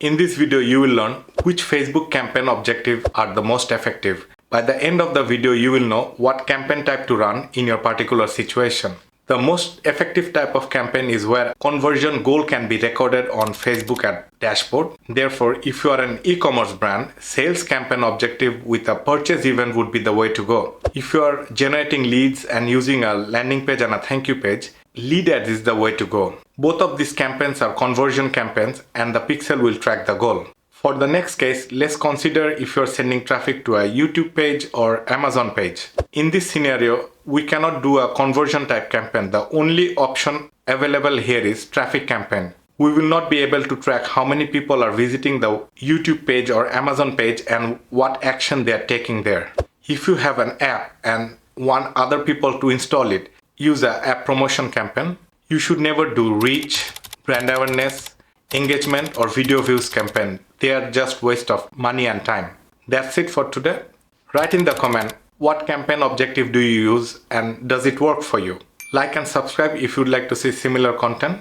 In this video, you will learn which Facebook campaign objective are the most effective. By the end of the video, you will know what campaign type to run in your particular situation. The most effective type of campaign is where conversion goal can be recorded on Facebook ad dashboard. Therefore, if you are an e-commerce brand, sales campaign objective with a purchase event would be the way to go. If you are generating leads and using a landing page and a thank you page, lead ads is the way to go. Both of these campaigns are conversion campaigns and the pixel will track the goal. For the next case, let's consider if you're sending traffic to a YouTube page or Amazon page. In this scenario, we cannot do a conversion type campaign. The only option available here is traffic campaign. We will not be able to track how many people are visiting the YouTube page or Amazon page and what action they are taking there. If you have an app and want other people to install it, use an app promotion campaign. You should never do reach, brand awareness, engagement or video views campaign. They are just waste of money and time. That's it for today. Write in the comment what campaign objective do you use and does it work for you. Like and subscribe if you'd like to see similar content.